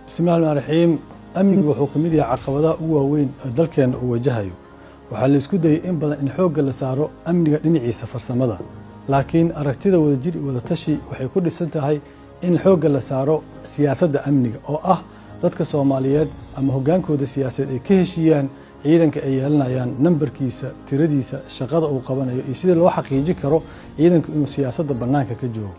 بسم الله الرحمن الرحيم أمني وحكومتي عقبضاء وين دلكن وجهيو وحال isku day in badan in xoog la saaro amniga dhinaciisa farsamada laakiin aragtida wada jir wada tashi waxay ku dhisan tahay in xoog la saaro siyaasadda amniga oo ah dadka Soomaaliyeed ama hogaankooda siyaasadeed ay ka heshiyaan ciidanka ay yeelanayaan nambarkiisa tiradiisa shaqada uu qabanayo iyo sida loo xaqiijin karo ciidanku inuu siyaasadda banaanka ka joogo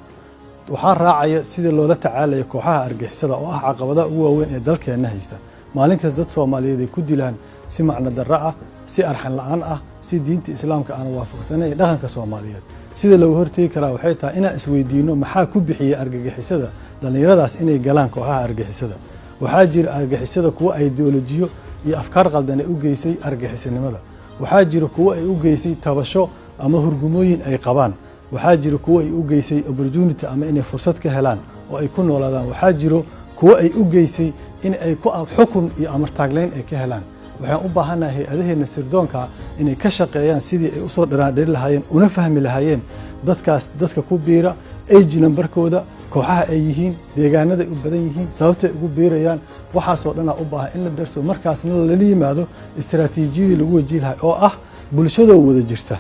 waxaa raacaya sida loola tacaalayo kooxaha argixisada oo ah caqabadaha ugu waaweyn ee dalkeena haysta maalin kasta dad Soomaaliyeed ay ku dilaan si macna darro ah si arxan la'aan ah si diinta islaamka aan waafaqsanayn dhaqanka Soomaaliyeed sida loo hortagi kara waxay tahay in aan isweydiino maxaa ku bixiyay argagixisada dhalinyaradaas inay galaan kooxaha argixisada waxaa jira argagixisada kuwa ay ideolojiyo iyo afkaar qaldan ay u geysay argagixisanimada waxaa jira kuwa ay u geysay tabasho ama hurgumooyin ay qabaan waxaa jira kuwa ay u geysay opportunity ama inay fursad ka helaan oo ay ku noolaadaan waxaa jira kuwa ay u geysay in ay ku xukun iyo amar taagleyn ay ka helaan waxaan u baahanahay hay'adaheena sirdoonka inay ka shaqeeyaan sidii ay u soo dharaadhiri lahaayeen una fahmi lahaayeen dadka ku biira age numberkooda kooxaha ay yihiin deegaanada ay u badan yihiin sababta ay ugu biirayaan waxaas oo dhan u baahan in la darso markaasna la yimaado istiraatiijiyadii lagu wajihi lahaa oo ah bulshada wada jirta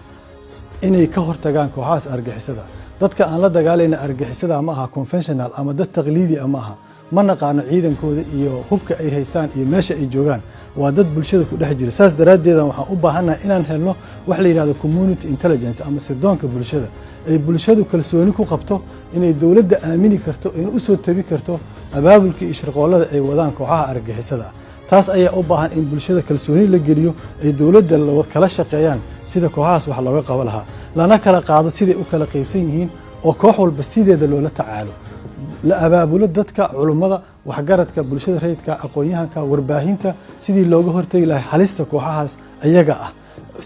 inay ka hortagaan kooxahaas argixisada dadka aan la dagaalayna argixisada ma aha conventional ama dad taqliidi ama aha ma naqaano ciidankooda iyo hubka ay haystaan iyo meesha ay joogaan waa dad bulshada ku dhex jira saas daraadeed waxaan u baahanahay inaan helno wax la yiraahdo community intelligence ama sirdoonka bulshada ay bulshadu kalsooni ku qabto inay dawladda aamini karto in u soo tabi karto abaabulka iyo shirqoolada ay wadaan kooxaha argixisada taas ayaa u baahan in bulshada kalsooni la geliyo ay dawladda kala shaqeeyaan sida kooxahaas wax looga qaban lahaa lana kala qaado sidii u kala qaybsan yihiin oo koox walba sideeda loola tacaalo la abaabulo dadka culimada waxgaradka bulshada rayidka aqoon-yahanka warbaahinta sidii looga hortagi lahaa halista kooxahaas ayaga ah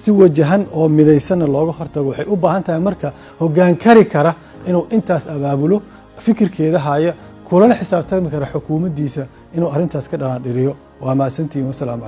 si wajahan oo midaysan looga hortago waxay u baahan tahay marka hoggaan kari kara inuu intaas abaabulo fikirkeeda haya kulana xisaabtami kara xukuumaddiisa inuu arintaas ka dhanaan dhiriyo waa maasantiin wasalaam